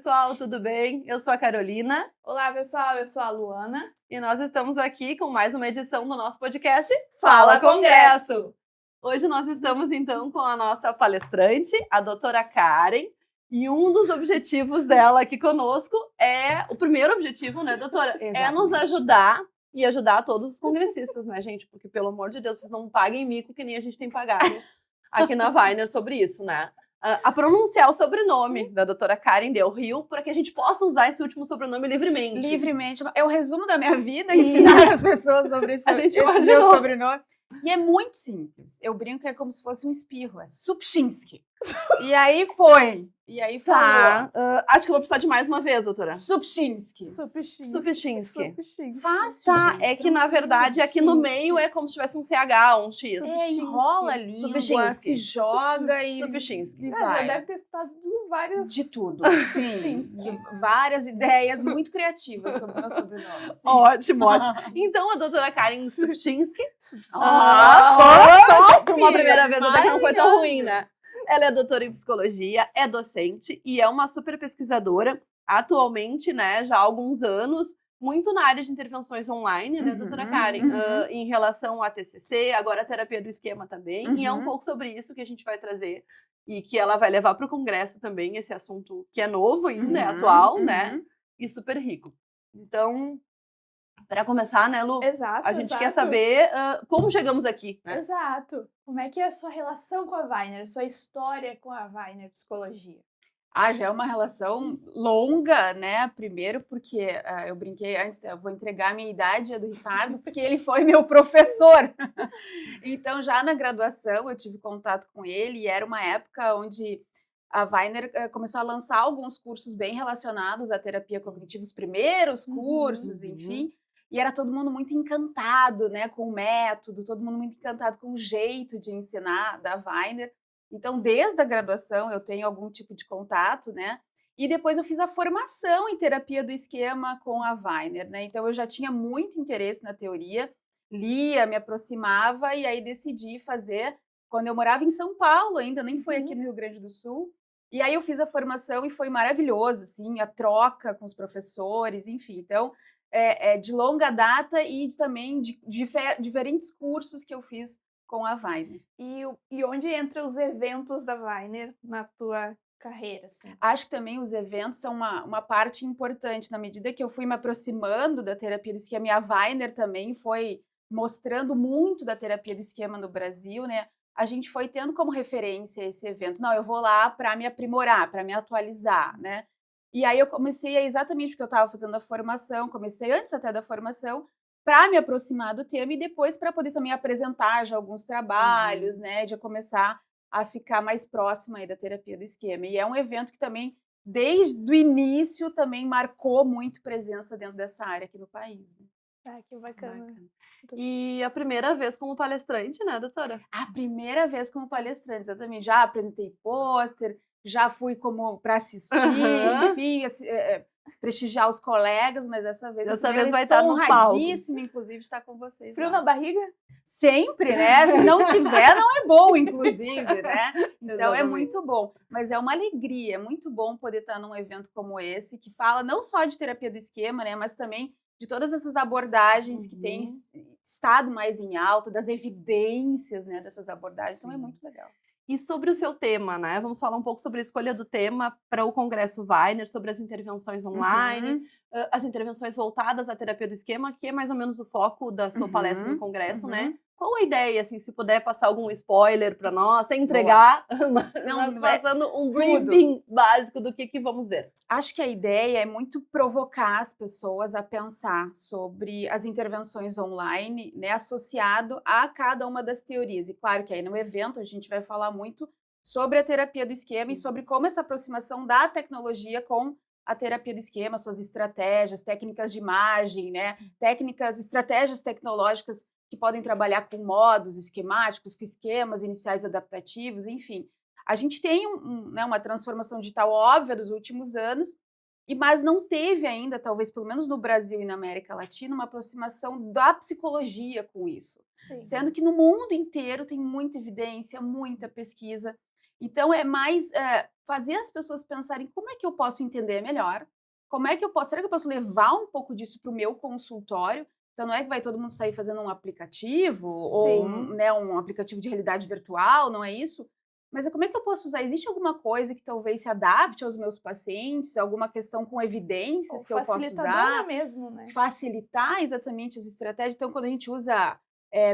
pessoal, tudo bem? Eu sou a Carolina. Olá, pessoal, eu sou a Luana. E nós estamos aqui com mais uma edição do nosso podcast Fala Congresso! Hoje nós estamos, então, com a nossa palestrante, a doutora Karen. E um dos objetivos dela aqui conosco o primeiro objetivo, né, doutora? Exatamente. É nos ajudar e ajudar todos os congressistas, né, gente? Porque, pelo amor de Deus, vocês não paguem mico que nem a gente tem pagado aqui na Weiner sobre isso, né? A pronunciar o sobrenome da doutora Karen Del Rio, para que a gente possa usar esse último sobrenome livremente. Livremente. É o resumo da minha vida, ensinar as pessoas sobre esse meu sobrenome. E é muito simples. Eu brinco que é como se fosse um espirro. É Supchinski. E aí foi. Tá. Acho que eu vou precisar de mais uma vez, doutora. Supchinski. Supchinski. Fácil, Tá, gente. é que na verdade aqui no meio é como se tivesse um CH, um X. Enrola a língua, se joga e Supchinski. vai. Já deve ter estudado várias... De tudo, sim. De várias ideias muito criativas sobre o meu sobrenome. Sim. Ótimo, ótimo. Então a doutora Karen Supchinski. Top! Uma primeira vez até que não foi tão ruim, né? Ela é doutora em psicologia, é docente e é uma super pesquisadora. Atualmente, né, já há alguns anos, muito na área de intervenções online, né, doutora Karen? Em relação à TCC, agora a terapia do esquema também. E é um pouco sobre isso que a gente vai trazer e que ela vai levar para o congresso também, esse assunto que é novo ainda, é atual, né? E super rico. Então, para começar, né, Lu? Exato, A gente quer saber como chegamos aqui, né? Exato. Como é que é a sua relação com a Weiner, a sua história com a Weiner Psicologia? Já é uma relação longa, né? Primeiro porque eu brinquei antes, eu vou entregar a minha idade, a do Ricardo, porque ele foi meu professor. Então, já na graduação, eu tive contato com ele e era uma época onde a Weiner começou a lançar alguns cursos bem relacionados à terapia cognitiva, os primeiros cursos, enfim. E era todo mundo muito encantado, né, com o método, todo mundo muito encantado com o jeito de ensinar da Weiner. Então, desde a graduação, eu tenho algum tipo de contato, né? E depois eu fiz a formação em terapia do esquema com a Weiner, né? Então, eu já tinha muito interesse na teoria, lia, me aproximava e aí decidi fazer quando eu morava em São Paulo ainda, nem foi aqui no Rio Grande do Sul. E aí eu fiz a formação e foi maravilhoso, assim, a troca com os professores, enfim. Então, de longa data e também de diferentes cursos que eu fiz com a Weiner. E onde entram os eventos da Weiner na tua carreira? Assim? Acho que também os eventos são uma parte importante. Na medida que eu fui me aproximando da terapia do esquema, e a Weiner também foi mostrando muito da terapia do esquema no Brasil, né? A gente foi tendo como referência esse evento. Não, eu vou lá para me aprimorar, para me atualizar, né? E aí eu comecei exatamente porque eu estava fazendo a formação, comecei antes até da formação, para me aproximar do tema e depois para poder também apresentar já alguns trabalhos, né, de começar a ficar mais próxima aí da terapia do esquema. E é um evento que também, desde o início, também marcou muito presença dentro dessa área aqui no país. Né? Que bacana. E a primeira vez como palestrante, né, doutora? A primeira vez como palestrante, exatamente. Já apresentei pôster, já fui como para assistir, enfim, prestigiar os colegas, mas dessa vez vai estar no palco. Honradíssima, inclusive, de estar com vocês. Frio na barriga? Sempre, né? Se não tiver, não é bom, inclusive, né? Então, é muito bom. Mas é uma alegria, é muito bom poder estar num evento como esse, que fala não só de terapia do esquema, né? Mas também de todas essas abordagens que têm estado mais em alta, das evidências, né, dessas abordagens. Então, é muito legal. E sobre o seu tema, né? Vamos falar um pouco sobre a escolha do tema para o Congresso Weiner, sobre as intervenções online, as intervenções voltadas à terapia do esquema, que é mais ou menos o foco da sua palestra no Congresso, né? Qual a ideia, assim, se puder passar algum spoiler para nós, sem entregar, mas passando um briefing básico do que vamos ver? Acho que a ideia é muito provocar as pessoas a pensar sobre as intervenções online, né, associado a cada uma das teorias. E claro que aí no evento a gente vai falar muito sobre a terapia do esquema e sobre como essa aproximação da tecnologia com a terapia do esquema, suas estratégias, técnicas de imagem, né, estratégias tecnológicas que podem trabalhar com modos esquemáticos, com esquemas iniciais adaptativos, enfim. A gente tem uma transformação digital óbvia dos últimos anos, mas não teve ainda, talvez pelo menos no Brasil e na América Latina, uma aproximação da psicologia com isso. Sim. Sendo que no mundo inteiro tem muita evidência, muita pesquisa. Então, é mais fazer as pessoas pensarem como é que eu posso entender melhor, como é que eu posso, será que eu posso levar um pouco disso para o meu consultório? Então, não é que vai todo mundo sair fazendo um aplicativo, ou Sim. né, um aplicativo de realidade virtual, não é isso? Mas é como é que eu posso usar? Existe alguma coisa que talvez se adapte aos meus pacientes? Alguma questão com evidências Ou que eu posso facilitadora usar? mesmo, né? Facilitar exatamente as estratégias. Então, quando a gente usa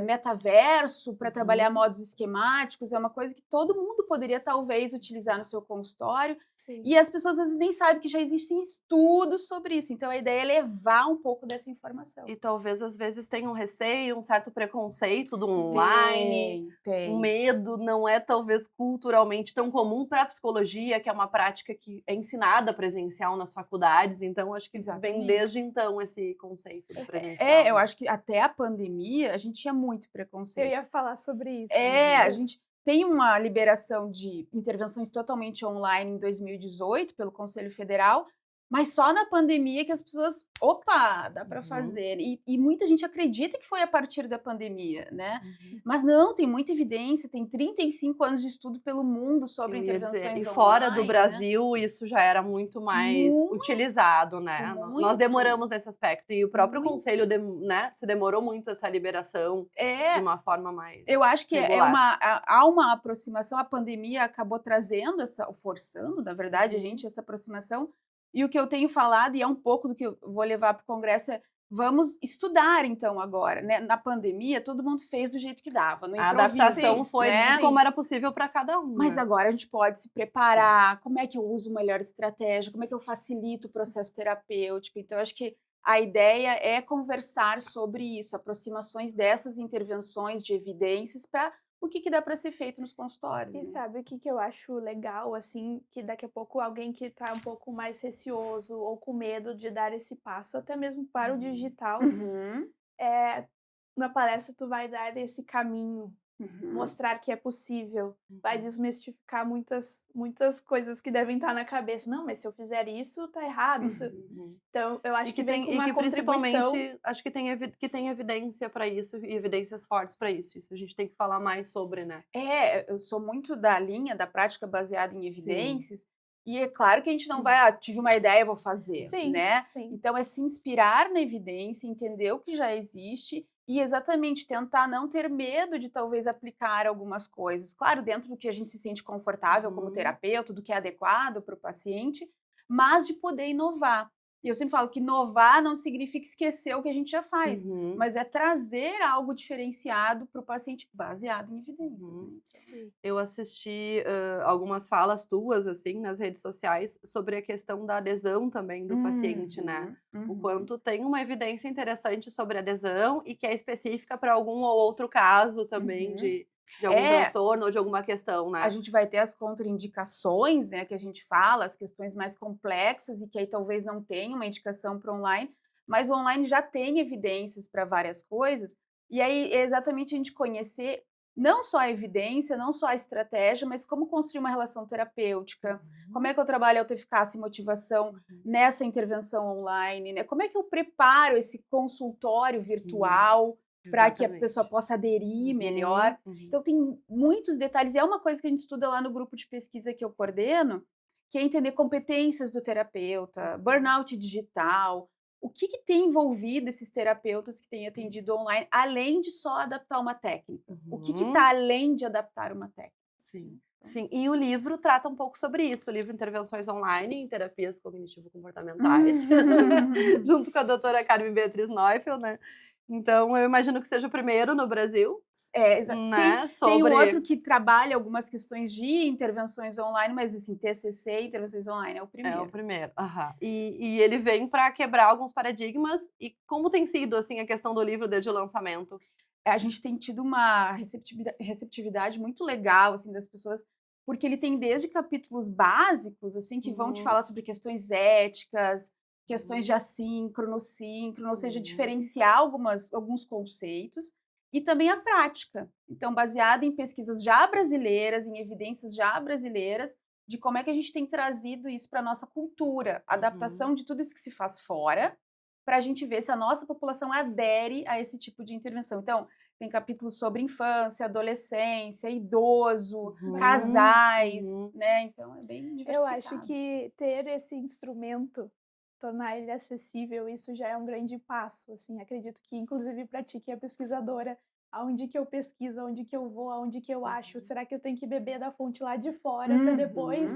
metaverso para trabalhar Uhum. modos esquemáticos, é uma coisa que todo mundo poderia talvez utilizar no seu consultório. Sim. E as pessoas às vezes nem sabem que já existem estudos sobre isso. Então, a ideia é levar um pouco dessa informação. E talvez, às vezes, tenha um receio, um certo preconceito do online, um Tem. medo, não é talvez culturalmente tão comum para a psicologia, que é uma prática que é ensinada presencial nas faculdades, então acho que vem Exatamente. desde então esse conceito do presencial. Eu né? acho que até a pandemia a gente tinha muito Eu preconceito. ia falar sobre isso. A gente tem uma liberação de intervenções totalmente online em 2018 pelo Conselho Federal, mas só na pandemia que as pessoas, opa, dá para Uhum. fazer. E muita gente acredita que foi a partir da pandemia, né? Uhum. Mas não, tem muita evidência, tem 35 anos de estudo pelo mundo sobre Eu ia dizer, intervenções e fora do online, né? Brasil, isso já era muito mais Muito, utilizado, né? Nós muito. demoramos nesse aspecto, e o próprio Muito. conselho, né, se demorou muito essa liberação de uma forma mais Eu acho que regular. há uma aproximação, a pandemia acabou trazendo forçando, na verdade, a Uhum. gente, essa aproximação. E o que eu tenho falado, e é um pouco do que eu vou levar para o congresso, é vamos estudar, então, agora. Né? Na pandemia, todo mundo fez do jeito que dava, no A improviso. adaptação foi né? como era possível para cada um. Mas né? agora a gente pode se preparar, como é que eu uso melhor estratégia, como é que eu facilito o processo terapêutico. Então, acho que a ideia é conversar sobre isso, aproximações dessas intervenções de evidências para o que dá para ser feito nos consultórios. E né? sabe o que eu acho legal, assim, que daqui a pouco alguém que tá um pouco mais receoso ou com medo de dar esse passo, até mesmo para o digital, Uhum, na palestra tu vai dar esse caminho, uhum. mostrar que é possível, vai desmistificar muitas coisas que devem estar na cabeça. Não, mas se eu fizer isso, tá errado. Uhum. Então, eu acho E que vem com e uma que contribuição. principalmente acho que que tem evidência para isso e evidências fortes para isso. Isso a gente tem que falar mais sobre, né? Eu sou muito da linha da prática baseada em Sim. evidências, e é claro que a gente não vai, tive uma ideia, vou fazer, Sim, né? sim. Então é se inspirar na evidência, entender o que já existe e exatamente tentar não ter medo de talvez aplicar algumas coisas. Claro, dentro do que a gente se sente confortável como Uhum. terapeuta, do que é adequado para o paciente, mas de poder inovar. E eu sempre falo que inovar não significa esquecer o que a gente já faz, Uhum. mas é trazer algo diferenciado para o paciente baseado em evidências. Uhum. Né? Eu assisti algumas falas tuas, assim, nas redes sociais, sobre a questão da adesão também do paciente, né? O quanto tem uma evidência interessante sobre adesão e que é específica para algum ou outro caso também de algum transtorno ou de alguma questão, né? A gente vai ter as contraindicações, né, que a gente fala, as questões mais complexas e que aí talvez não tenha uma indicação para online, mas o online já tem evidências para várias coisas, e aí é exatamente a gente conhecer não só a evidência, não só a estratégia, mas como construir uma relação terapêutica, como é que eu trabalho a autoeficácia e motivação nessa intervenção online, né? Como é que eu preparo esse consultório virtual para que a pessoa possa aderir melhor. Então, tem muitos detalhes. É uma coisa que a gente estuda lá no grupo de pesquisa que eu coordeno, que é entender competências do terapeuta, burnout digital, o que tem envolvido esses terapeutas que têm atendido online, além de só adaptar uma técnica. O que está além de adaptar uma técnica. Sim. Sim, e o livro trata um pouco sobre isso, o livro Intervenções Online em Terapias Cognitivo-Comportamentais, junto com a doutora Carmen Beatriz Neufeld, né? Então, eu imagino que seja o primeiro no Brasil, né? Tem um outro que trabalha algumas questões de intervenções online, mas assim, TCC, intervenções online, é o primeiro. É o primeiro, e ele vem para quebrar alguns paradigmas, e como tem sido, assim, a questão do livro desde o lançamento? A gente tem tido uma receptividade muito legal, assim, das pessoas, porque ele tem desde capítulos básicos, assim, que vão te falar sobre questões éticas, questões de assíncrono, síncrono, ou seja, diferenciar alguns conceitos, e também a prática. Então, baseada em pesquisas já brasileiras, em evidências já brasileiras, de como é que a gente tem trazido isso para a nossa cultura, a adaptação de tudo isso que se faz fora, para a gente ver se a nossa população adere a esse tipo de intervenção. Então, tem capítulos sobre infância, adolescência, idoso, casais, né? Então, é bem Eu diversificado. acho que ter esse instrumento, tornar ele acessível, isso já é um grande passo, assim. Acredito que, inclusive, para ti, que é pesquisadora, aonde que eu pesquiso, aonde que eu vou, aonde que eu acho, será que eu tenho que beber da fonte lá de fora para depois?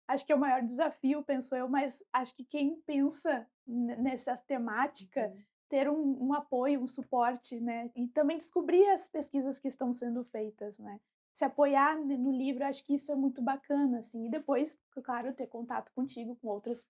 Acho que é o maior desafio, penso eu, mas acho que quem pensa nessa temática, ter um apoio, um suporte, né? E também descobrir as pesquisas que estão sendo feitas, né? Se apoiar no livro, acho que isso é muito bacana, assim. E depois, claro, ter contato contigo, com outros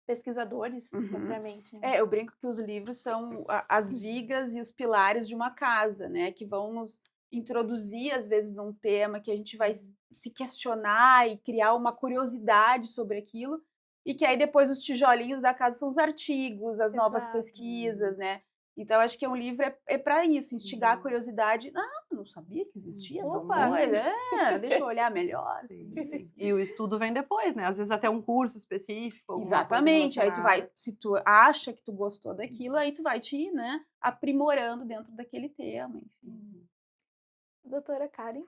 pesquisadores, propriamente. Né? Eu brinco que os livros são as vigas e os pilares de uma casa, né? Que vão nos introduzir, às vezes, num tema que a gente vai se questionar e criar uma curiosidade sobre aquilo. E que aí depois os tijolinhos da casa são os artigos, as novas pesquisas, né? Então, acho que um livro é para isso, instigar a curiosidade. Não sabia que existia tal coisa. Deixa eu olhar melhor. Sim. E o estudo vem depois, né? Às vezes até um curso específico. Exatamente. Aí tu vai, se tu acha que tu gostou daquilo, aí tu vai te, né, aprimorando dentro daquele tema, enfim. Doutora Karen,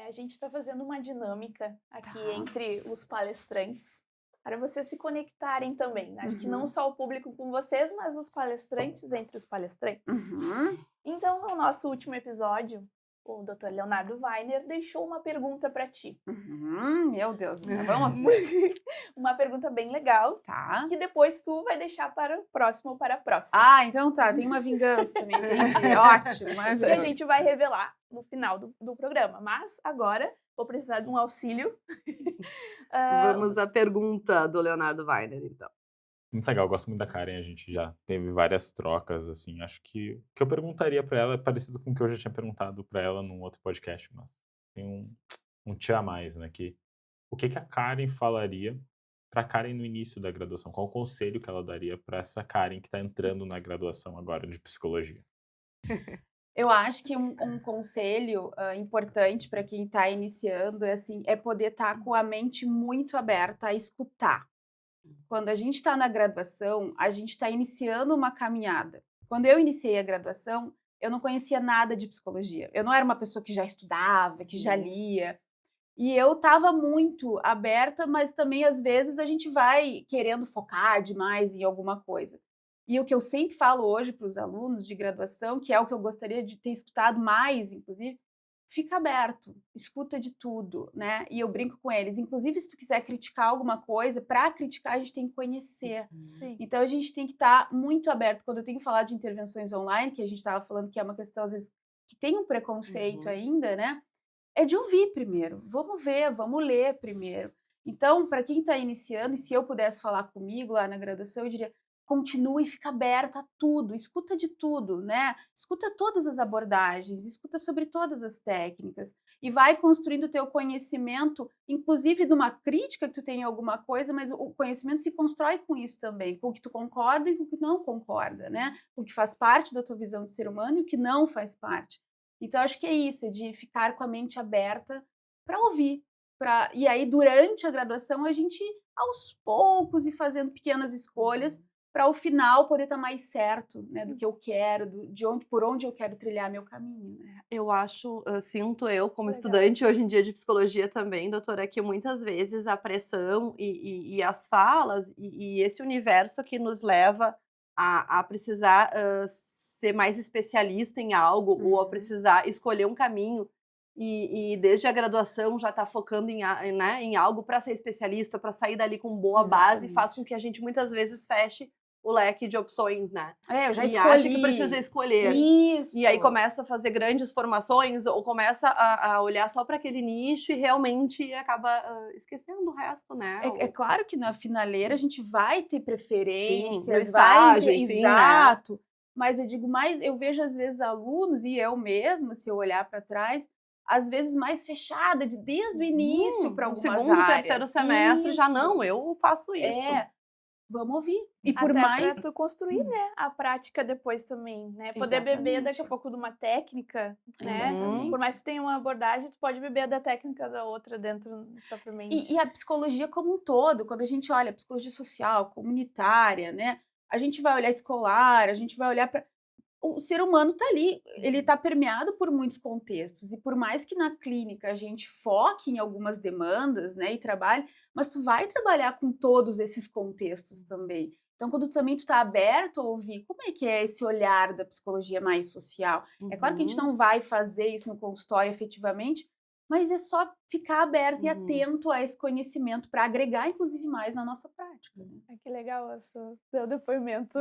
a gente está fazendo uma dinâmica aqui entre os palestrantes, para vocês se conectarem também. Acho que não só o público com vocês, mas os palestrantes entre os palestrantes. Então, no nosso último episódio, o Dr. Leonardo Weiner deixou uma pergunta para ti. Meu Deus, vamos ver. Uma pergunta bem legal, que depois tu vai deixar para o próximo ou para a próxima. Então tá, tem uma vingança também, entendi. Ótimo, maravilhoso. Que a gente vai revelar no final do programa. Mas agora vou precisar de um auxílio. Vamos à pergunta do Leonardo Weiner, então. Muito legal, eu gosto muito da Karen, a gente já teve várias trocas, assim, acho que o que eu perguntaria para ela é parecido com o que eu já tinha perguntado para ela num outro podcast, mas tem um tchê a mais, né, que o que a Karen falaria para a Karen no início da graduação, qual o conselho que ela daria para essa Karen que está entrando na graduação agora de psicologia? Eu acho que um conselho importante para quem está iniciando é poder estar com a mente muito aberta a escutar. Quando a gente está na graduação, a gente está iniciando uma caminhada. Quando eu iniciei a graduação, eu não conhecia nada de psicologia. Eu não era uma pessoa que já estudava, que já lia. E eu estava muito aberta, mas também, às vezes, a gente vai querendo focar demais em alguma coisa. E o que eu sempre falo hoje para os alunos de graduação, que é o que eu gostaria de ter escutado mais, inclusive, fica aberto, escuta de tudo, né? E eu brinco com eles, inclusive se tu quiser criticar alguma coisa, para criticar a gente tem que conhecer. Sim. Então a gente tem que estar muito aberto. Quando eu tenho que falar de intervenções online, que a gente estava falando que é uma questão às vezes que tem um preconceito ainda, né? É de ouvir primeiro. Vamos ver, vamos ler primeiro. Então, para quem está iniciando, e se eu pudesse falar comigo lá na graduação, eu diria: continue e fica aberta a tudo, escuta de tudo, né? Escuta todas as abordagens, escuta sobre todas as técnicas e vai construindo o teu conhecimento, inclusive de uma crítica que tu tem em alguma coisa, mas o conhecimento se constrói com isso também, com o que tu concorda e com o que não concorda, né? O que faz parte da tua visão de ser humano e o que não faz parte. Então, acho que é isso, de ficar com a mente aberta para ouvir. E aí, durante a graduação, a gente, aos poucos, ir fazendo pequenas escolhas para o final poder estar mais certo, né, do que eu quero, por onde eu quero trilhar meu caminho. Né? Eu acho, sinto eu como estudante hoje em dia de psicologia também, doutora, que muitas vezes a pressão e as falas e esse universo que nos leva a precisar ser mais especialista em algo ou a precisar escolher um caminho e desde a graduação já está focando em algo para ser especialista, para sair dali com boa base, faz com que a gente muitas vezes feche o leque de opções, né? Eu já escolhi. Acha que precisa escolher. Isso. E aí começa a fazer grandes formações ou começa a olhar só para aquele nicho e realmente acaba esquecendo o resto, né? É claro que na finaleira a gente vai ter preferências, no estágio, enfim, exato. Né? Mas eu digo mais, eu vejo às vezes alunos, e eu mesma, se eu olhar para trás, às vezes mais fechada, desde o início para algumas áreas. No segundo, terceiro semestre, já não, eu faço isso. Vamos ouvir. E por até mais para tu construir, né, a prática depois também, né? Poder beber daqui a pouco de uma técnica, né? Por mais que tu tenha uma abordagem, tu pode beber da técnica da outra dentro propriamente. E a psicologia como um todo, quando a gente olha a psicologia social, comunitária, né? a gente vai olhar escolar, a gente vai olhar para... O ser humano está ali, ele está permeado por muitos contextos, e por mais que na clínica a gente foque em algumas demandas, né, e trabalhe, mas tu vai trabalhar com todos esses contextos também. Então, quando também tu está aberto a ouvir como é que é esse olhar da psicologia mais social, é claro que a gente não vai fazer isso no consultório efetivamente, mas é só ficar aberto e atento a esse conhecimento para agregar, inclusive, mais na nossa prática. Que legal esse teu depoimento.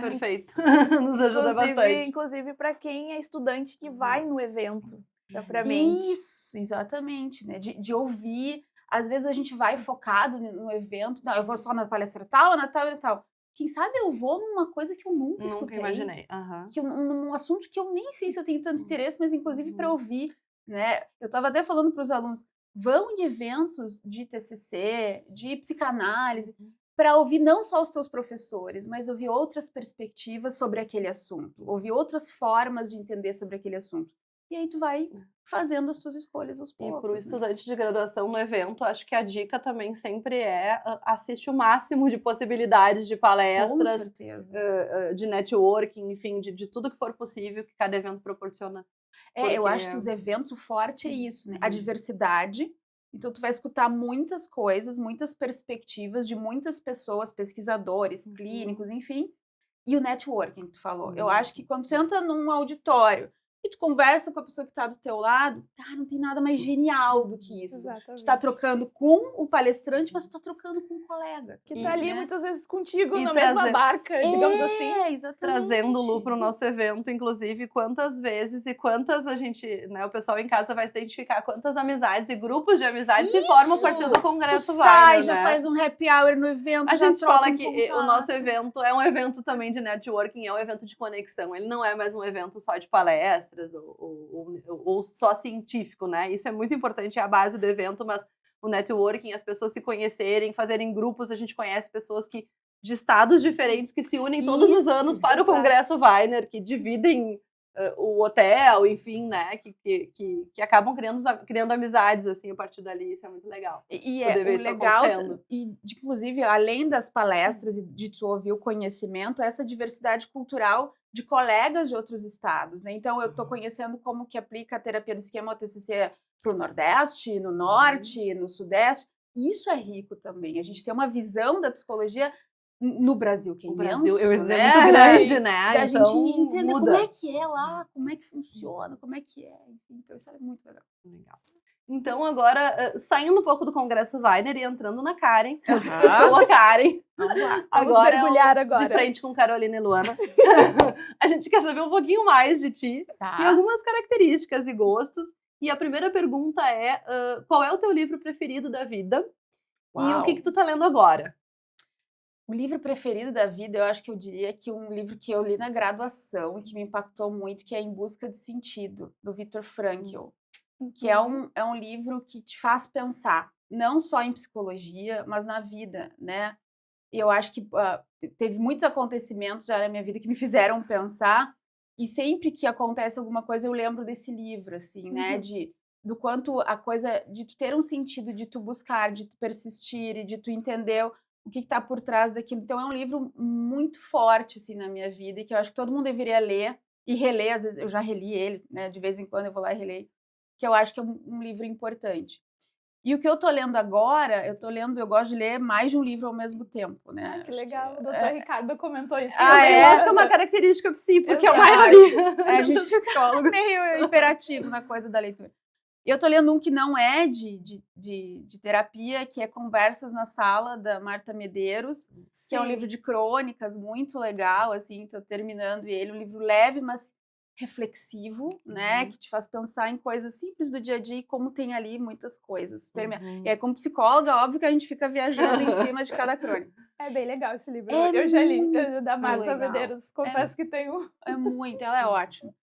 Perfeito. Nos ajuda bastante. Inclusive para quem é estudante que vai no evento, propriamente. Isso, exatamente, né? De ouvir. Às vezes a gente vai focado no evento, não, eu vou só na palestra tal, na tal e tal. Quem sabe eu vou numa coisa que eu nunca escutei. Imaginei. Que num assunto que eu nem sei se eu tenho tanto interesse, mas inclusive para ouvir, né? Eu estava até falando para os alunos, vão em eventos de TCC, de psicanálise, para ouvir não só os teus professores, mas ouvir outras perspectivas sobre aquele assunto, ouvir outras formas de entender sobre aquele assunto. E aí tu vai fazendo as tuas escolhas aos poucos. E para o estudante de graduação no evento, acho que a dica também sempre é assiste o máximo de possibilidades de palestras, Com certeza. De networking, enfim, de tudo que for possível que cada evento proporciona. Eu acho que os eventos, o forte é isso, né? A diversidade. Então, tu vai escutar muitas coisas, muitas perspectivas de muitas pessoas, pesquisadores, clínicos, enfim. E o networking que tu falou. Eu acho que quando você entra num auditório e tu conversa com a pessoa que está do teu lado, cara, não tem nada mais genial do que isso. Exatamente. Tu tá trocando com o palestrante, mas tu tá trocando com um colega. Que tá ali muitas vezes contigo, E na mesma barca, digamos assim. Exatamente. Trazendo o Lu para o nosso evento, inclusive, quantas vezes e quantas a gente, né, o pessoal em casa vai se identificar, quantas amizades e grupos de amizades se formam a partir do Congresso Tu Weiner, sai, né? já faz um happy hour no evento, A já gente troca fala um que contato. o nosso evento é um evento também de networking, é um evento de conexão. Ele não é mais um evento só de palestras ou só científico, né? Isso é muito importante, é a base do evento, mas o networking, as pessoas se conhecerem, fazerem grupos, a gente conhece pessoas de estados diferentes que se unem todos os anos para o Congresso Weiner, que dividem o hotel, enfim, né? Que acabam criando amizades, assim, a partir dali. Isso é muito legal. E é o legal, e inclusive, além das palestras e de tu ouvir o conhecimento, essa diversidade cultural de colegas de outros estados, né? Então, eu estou conhecendo como que aplica a terapia do esquema ou TCC para o Nordeste, no Norte, no Sudeste. Isso é rico também. A gente tem uma visão da psicologia no Brasil, que é imenso, é né? muito grande, né? Da então, gente entender muda. como é que é lá, como é que funciona, como é que é. Então, isso é muito legal. Então, agora, saindo um pouco do Congresso Weiner e entrando na Karen, eu sou a Karen. Vamos lá. Vamos mergulhar agora. De frente com Carolina e Luana. A gente quer saber um pouquinho mais de ti Tá. e algumas características e gostos. E a primeira pergunta é, qual é o teu livro preferido da vida? Uau. E o que tu tá lendo agora? O livro preferido da vida, eu acho que eu diria que um livro que eu li na graduação e que me impactou muito, que é Em Busca de Sentido, do Viktor Frankl, que é um livro que te faz pensar, não só em psicologia, mas na vida, né? E eu acho que teve muitos acontecimentos já na minha vida que me fizeram pensar, e sempre que acontece alguma coisa eu lembro desse livro, assim, né? Do quanto a coisa de tu ter um sentido, de tu buscar, de tu persistir e de tu entender o que está por trás daquilo. Então, é um livro muito forte, assim, na minha vida, e que eu acho que todo mundo deveria ler e reler. Às vezes, eu já reli ele, né? De vez em quando eu vou lá e releio, que eu acho que é um livro importante. E o que eu tô lendo agora, eu gosto de ler mais de um livro ao mesmo tempo, né? Que legal, o doutor Ricardo comentou isso. Eu acho que é uma característica psi, porque Exato. a maioria a gente fica meio imperativo na coisa da leitura. E eu tô lendo um que não é de terapia, que é Conversas na Sala, da Marta Medeiros, que é um livro de crônicas muito legal, assim, tô terminando ele, um livro leve, mas reflexivo, né, que te faz pensar em coisas simples do dia a dia e como tem ali muitas coisas. E aí, como psicóloga, óbvio que a gente fica viajando em cima de cada crônica. É bem legal esse livro, eu já li, da Marta legal. Medeiros, confesso que tenho... É muito, ela é ótima.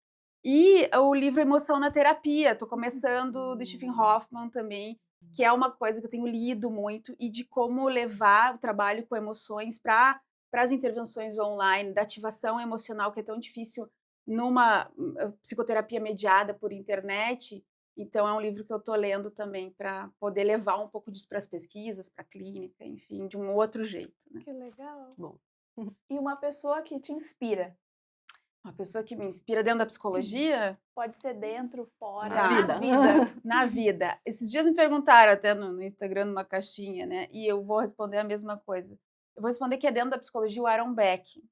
E o livro Emoção na Terapia, tô começando, do Stephen Hoffman também, que é uma coisa que eu tenho lido muito, e de como levar o trabalho com emoções para as intervenções online, da ativação emocional, que é tão difícil numa psicoterapia mediada por internet. Então, é um livro que eu tô lendo também para poder levar um pouco disso para as pesquisas, para a clínica, enfim, de um outro jeito. Né? Que legal. Bom, E uma pessoa que te inspira. Uma pessoa que me inspira dentro da psicologia, Pode ser dentro, fora, Tá. na vida. na vida. Esses dias me perguntaram até no Instagram, numa caixinha, né? E eu vou responder a mesma coisa. Eu vou responder que é dentro da psicologia o Aaron Beck.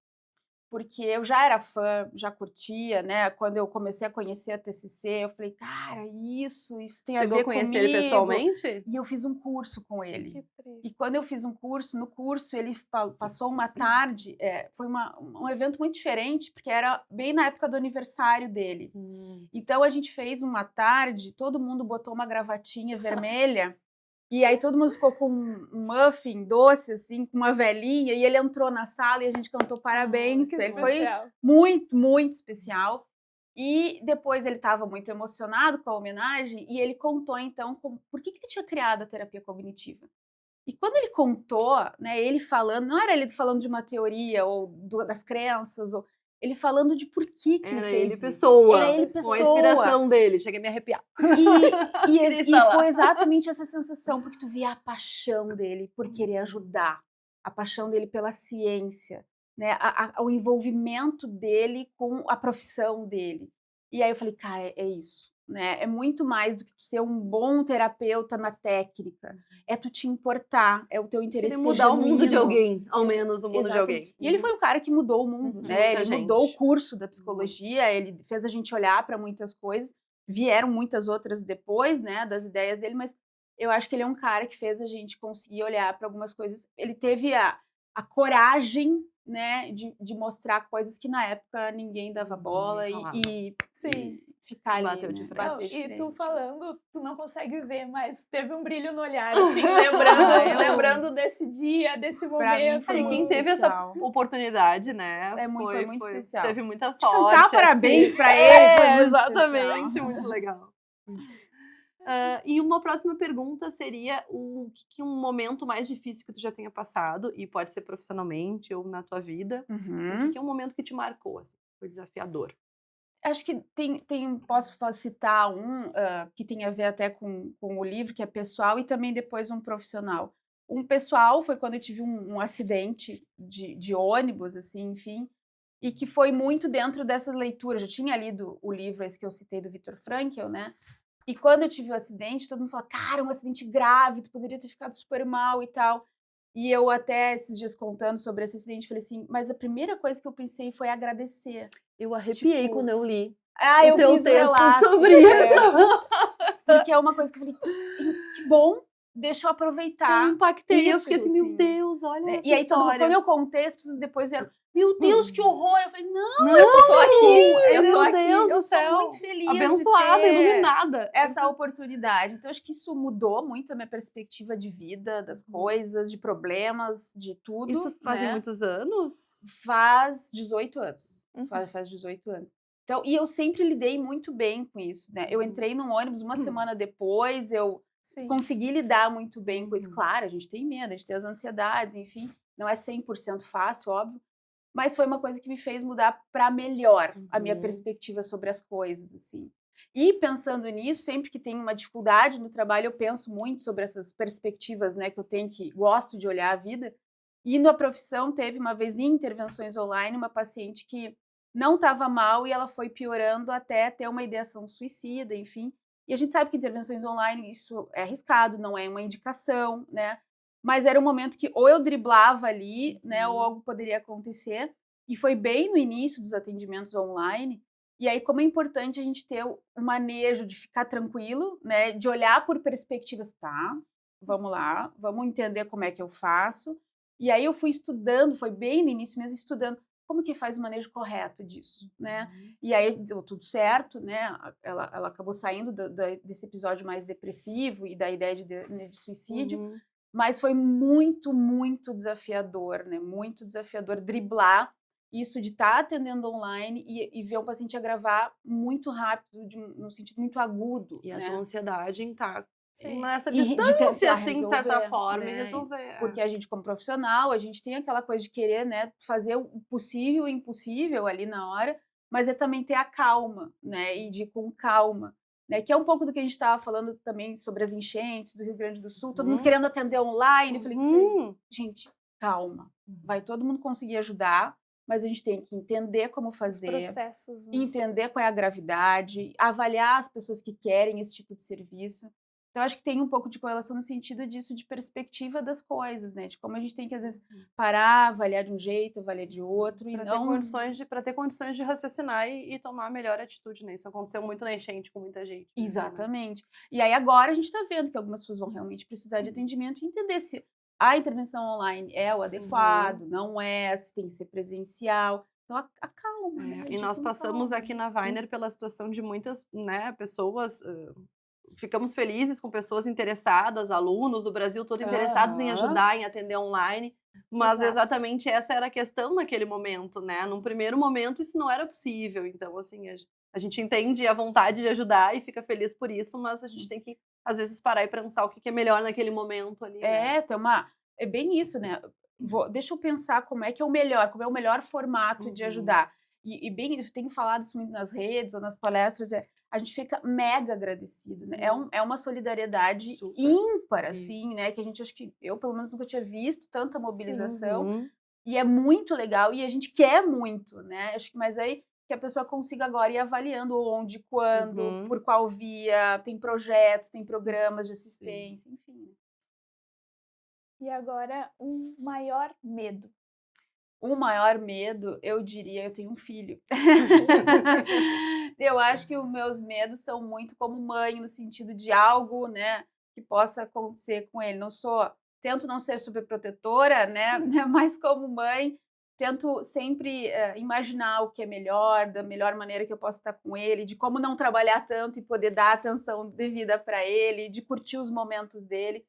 Porque eu já era fã, já curtia, né? Quando eu comecei a conhecer a TCC, eu falei, cara, isso tem a Chegou ver a conhecer comigo. ele pessoalmente? E eu fiz um curso com ele. Que triste. E quando eu fiz um curso, no curso ele passou uma tarde, foi um evento muito diferente, porque era bem na época do aniversário dele. Então a gente fez uma tarde, todo mundo botou uma gravatinha vermelha, e aí todo mundo ficou com um muffin doce, assim, com uma velhinha, e ele entrou na sala e a gente cantou parabéns Que pra ele. Foi especial. muito, muito especial. E depois ele estava muito emocionado com a homenagem, e ele contou, então, por que ele tinha criado a terapia cognitiva. E quando ele contou, né, ele falando, não era ele falando de uma teoria ou das crenças, ou ele falando de por que ele Era fez ele isso. pessoa. Era ele Com pessoa. a inspiração dele. Cheguei a me arrepiar. E foi exatamente essa sensação, porque tu via a paixão dele por querer ajudar, a paixão dele pela ciência, né, o envolvimento dele com a profissão dele. E aí eu falei, cara, é isso. Né? É muito mais do que tu ser um bom terapeuta na técnica. É tu te importar, é o teu interesse Ele mudar o mundo de genuíno. alguém, ao menos o mundo de Exato. alguém. E ele foi um cara que mudou o mundo, De né? muita Ele gente. mudou o curso da psicologia, ele fez a gente olhar para muitas coisas. Vieram muitas outras depois, né, das ideias dele, mas eu acho que ele é um cara que fez a gente conseguir olhar para algumas coisas. Ele teve a coragem, né, de mostrar coisas que na época ninguém dava bola e Sim. ficar ali, Bateu de né? frente. Bater de E frente. tu falando, tu não consegue ver, mas teve um brilho no olhar, assim, lembrando desse dia, desse Pra mim momento. foi E muito quem teve especial. essa oportunidade, né? Foi muito especial. Teve muita De sorte. cantar parabéns assim. pra ele, foi muito exatamente, especial. muito legal. E uma próxima pergunta seria o que um momento mais difícil que tu já tenha passado, e pode ser profissionalmente ou na tua vida, Uhum. o que é um momento que te marcou, assim, foi desafiador? Acho que posso citar que tem a ver até com o livro, que é pessoal, e também depois um profissional. Um pessoal foi quando eu tive um acidente de ônibus, assim, enfim, e que foi muito dentro dessas leituras. Eu já tinha lido o livro esse que eu citei do Viktor Frankl, né? E quando eu tive o acidente, todo mundo falou, cara, um acidente grave, tu poderia ter ficado super mal e tal. E eu até esses dias contando sobre esse acidente, falei assim, mas a primeira coisa que eu pensei foi agradecer. Eu arrepiei Tipo, quando eu li Ah, o eu teu fiz o texto relato. sobre isso. Porque é uma coisa que eu falei, que bom, deixa eu Eu aproveitar. impactei, eu Isso, fiquei assim, meu assim. Deus, olha Né? essa E aí, história. quando eu contei, as pessoas depois vieram, meu Deus, que horror. Eu falei, não, Não, eu tô aqui, meu eu tô aqui. Deus do Eu céu. sou muito feliz Abençoada, de ter iluminada. essa oportunidade. Então, acho que isso mudou muito a minha perspectiva de vida, das coisas, de problemas, de tudo. Isso fazem né? muitos anos? Faz 18 anos. Uhum. Faz 18 anos. Então, e eu sempre lidei muito bem com isso, né? Eu entrei num ônibus uma semana depois, eu Sim. consegui lidar muito bem com isso. Uhum. Claro, a gente tem medo, a gente tem as ansiedades, enfim. Não é 100% fácil, óbvio. Mas foi uma coisa que me fez mudar para melhor a minha perspectiva sobre as coisas, assim. E pensando nisso, sempre que tem uma dificuldade no trabalho, eu penso muito sobre essas perspectivas, né, que eu tenho, que gosto de olhar a vida. E na profissão, teve uma vez em intervenções online uma paciente que não estava mal e ela foi piorando até ter uma ideação suicida, enfim. E a gente sabe que intervenções online, isso é arriscado, não é uma indicação, né? Mas era um momento que ou eu driblava ali, né, ou algo poderia acontecer. E foi bem no início dos atendimentos online. E aí, como é importante a gente ter o manejo de ficar tranquilo, né, de olhar por perspectivas, tá? Vamos lá, vamos entender como é que eu faço. E aí eu fui estudando, foi bem no início mesmo, estudando como que faz o manejo correto disso, né? E aí deu tudo certo, né? Ela acabou saindo desse episódio mais depressivo e da ideia de suicídio, mas foi muito, muito desafiador, né? Muito desafiador driblar isso de estar atendendo online e ver um paciente agravar muito rápido, num sentido muito agudo, E a né? tua ansiedade em estar Sim. nessa E de distância, tentar assim, de certa resolver, forma, né? e resolver. Porque a gente, como profissional, a gente tem aquela coisa de querer, né, fazer o possível e o impossível ali na hora, mas é também ter a calma, né, e de ir com calma, né, que é um pouco do que a gente estava falando também sobre as enchentes do Rio Grande do Sul, todo mundo querendo atender online. Eu falei, gente, calma. Vai todo mundo conseguir ajudar, mas a gente tem que entender como Os fazer, processos, né? entender qual é a gravidade, avaliar as pessoas que querem esse tipo de serviço. Então, acho que tem um pouco de correlação no sentido disso, de perspectiva das coisas, né? De como a gente tem que, às vezes, parar, avaliar de um jeito, avaliar de outro, e Para ter não... condições de raciocinar e tomar a melhor atitude, né? Isso aconteceu muito na enchente com muita gente. né? Exatamente. E aí agora a gente está vendo que algumas pessoas vão realmente precisar de atendimento e entender se a intervenção online é o adequado, não é, se tem que ser presencial. Então, acalma, né? E nós Com passamos calma. aqui na Weiner pela situação de muitas, né, pessoas. Ficamos felizes com pessoas interessadas, alunos do Brasil todo interessados em Aham. ajudar, em atender online. Mas Exato. exatamente essa era a questão naquele momento, né? Num primeiro momento isso não era possível. Então, assim, a gente entende a vontade de ajudar e fica feliz por isso, mas a gente tem que, às vezes, parar e pensar o que é melhor naquele momento ali, né? É bem isso, né? Deixa eu pensar como é o melhor formato de Uhum. ajudar. E bem, eu tenho falado isso muito nas redes ou nas palestras, a gente fica mega agradecido, né? É uma solidariedade Super. ímpar, assim, Isso. né? Que a gente, acho que eu, pelo menos, nunca tinha visto tanta mobilização. Uhum. E é muito legal, e a gente quer muito, né? Acho que, mas aí que a pessoa consiga agora ir avaliando onde, quando, Uhum. por qual via, tem projetos, tem programas de assistência, enfim. E agora, um maior medo. O maior medo, eu diria, eu tenho um filho. Eu acho que os meus medos são muito como mãe, no sentido de algo, né, que possa acontecer com ele. Tento não ser superprotetora, né, mas como mãe, tento sempre imaginar o que é melhor, da melhor maneira que eu posso estar com ele, de como não trabalhar tanto e poder dar atenção devida para ele, de curtir os momentos dele.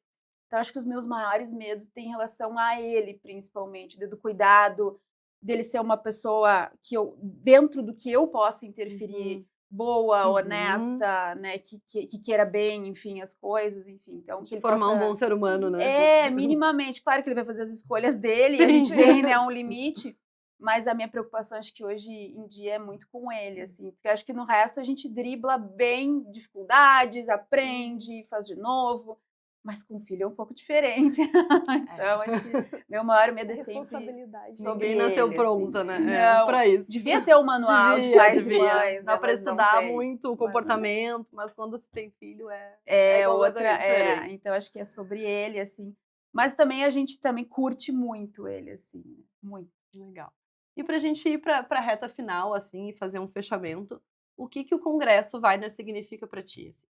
Então, acho que os meus maiores medos têm relação a ele, principalmente, do cuidado, dele ser uma pessoa que dentro do que eu posso interferir, boa, honesta, né, que queira bem, enfim, as coisas, enfim. Então, que ele Formar possa... um bom ser humano, né? minimamente. Claro que ele vai fazer as escolhas dele, Sim. a gente tem, né, um limite, mas a minha preocupação, acho que hoje em dia é muito com ele, assim, porque acho que no resto a gente dribla bem dificuldades, aprende, faz de novo. Mas com filho é um pouco diferente. Então, acho que meu maior medo é sempre Responsabilidade. sobre Ninguém nasceu ele, pronta, assim. né? Não, pra isso. devia ter um manual de pais e mães, Dá né, pra mas não estudar tem. muito o comportamento, mas quando se tem filho É completamente diferente. então acho que é sobre ele, assim. Mas também a gente também curte muito ele, assim, né? Muito. Legal. E pra gente ir pra reta final, assim, e fazer um fechamento, o que o Congresso Weiner significa pra ti? Assim?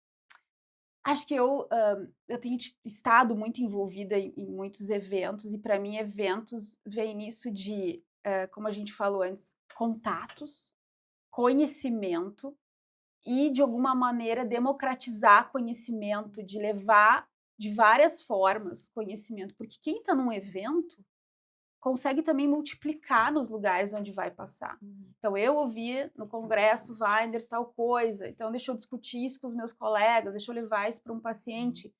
Acho que eu tenho estado muito envolvida em muitos eventos, e para mim eventos vem nisso de, como a gente falou antes, contatos, conhecimento e, de alguma maneira, democratizar conhecimento, de levar de várias formas conhecimento, porque quem está num evento consegue também multiplicar nos lugares onde vai passar. Então, eu ouvi no congresso Weiner tal coisa, então deixa eu discutir isso com os meus colegas, deixa eu levar isso para um paciente.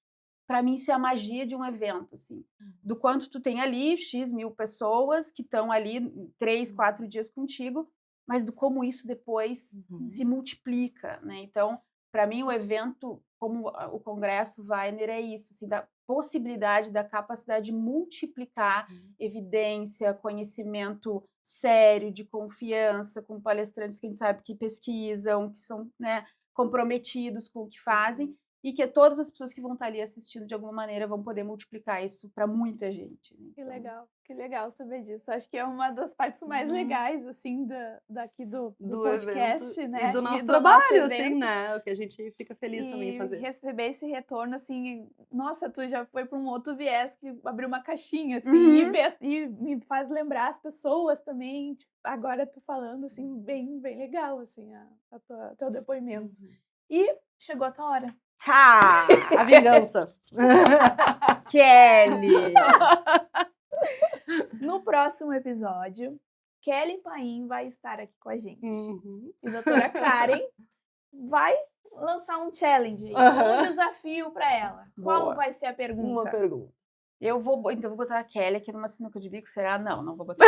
Para mim, isso é a magia de um evento, assim. Do quanto tu tem ali, X mil pessoas que estão ali 3, 4 dias contigo, mas do como isso depois se multiplica, né? Então, para mim, o evento, como o Congresso Weiner, é isso, assim, da possibilidade, da capacidade de multiplicar evidência, conhecimento sério, de confiança, com palestrantes que a gente sabe que pesquisam, que são, né, comprometidos com o que fazem, e que todas as pessoas que vão estar ali assistindo, de alguma maneira, vão poder multiplicar isso para muita gente. Né? Então... Que legal saber disso. Acho que é uma das partes mais legais, assim, daqui do podcast, evento, né? E do nosso trabalho, nosso assim, né? O que a gente fica feliz também em fazer. Receber esse retorno, assim, nossa, tu já foi para um outro viés, que abriu uma caixinha, assim, e me faz lembrar as pessoas também. Tipo, agora tu falando, assim, bem, bem legal, assim, teu depoimento. E chegou a tua hora. A vingança. Kelly! No próximo episódio, Kelly Paim vai estar aqui com a gente. E a doutora Karen vai lançar um challenge, um desafio para ela. Qual vai ser a pergunta? Uma pergunta. Eu vou botar a Kelly aqui numa sinuca de bico, será? Não vou botar.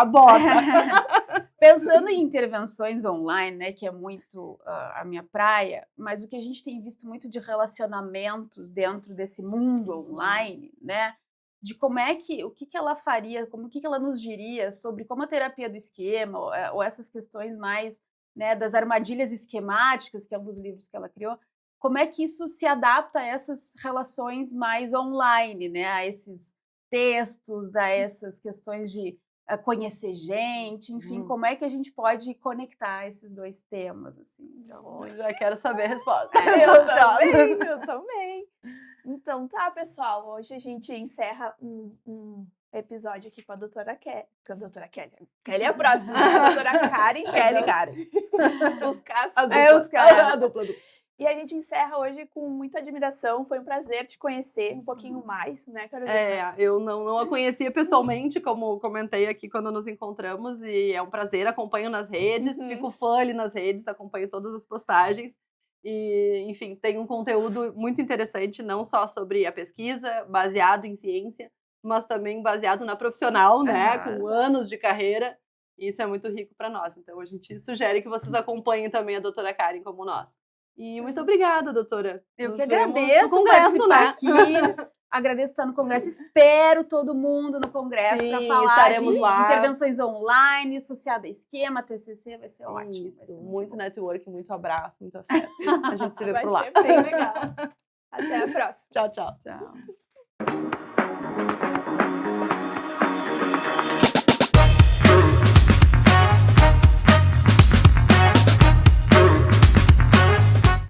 Bota! Pensando em intervenções online, né, que é muito a minha praia, mas o que a gente tem visto muito de relacionamentos dentro desse mundo online, né, de como é que, o que que ela faria, o que ela nos diria sobre como a terapia do esquema, ou essas questões mais, né, das armadilhas esquemáticas, que é um dos livros que ela criou, como é que isso se adapta a essas relações mais online, né, a esses textos, a essas questões de conhecer gente, enfim, como é que a gente pode conectar esses dois temas, assim? Então, Eu já quero saber a resposta. Eu também. Então tá, pessoal, hoje a gente encerra um episódio aqui com a doutora Kelly. Com a doutora Kelly. Kelly é a próxima, né? A doutora Karen. Kelly, Karen. Os casos. os caras. A dupla. E a gente encerra hoje com muita admiração. Foi um prazer te conhecer um pouquinho mais, né, Carolina? Eu não a conhecia pessoalmente, como comentei aqui quando nos encontramos, e é um prazer, acompanho nas redes, fico fã ali nas redes, acompanho todas as postagens. E, enfim, tem um conteúdo muito interessante, não só sobre a pesquisa, baseado em ciência, mas também baseado na profissional, né, com anos de carreira. E isso é muito rico para nós. Então, a gente sugere que vocês acompanhem também a doutora Karen como nós. E muito obrigada, doutora. Eu Nos que vemos agradeço no congresso, né? aqui. Agradeço estar no congresso. Espero todo mundo no congresso para falar estaremos de lá. Intervenções online, associada a esquema, TCC, vai ser ótimo. Isso, Vai ser muito bom. network, muito abraço, muito afeto. A gente se vê Vai por lá. ser bem legal. Até a próxima. Tchau, tchau. Tchau.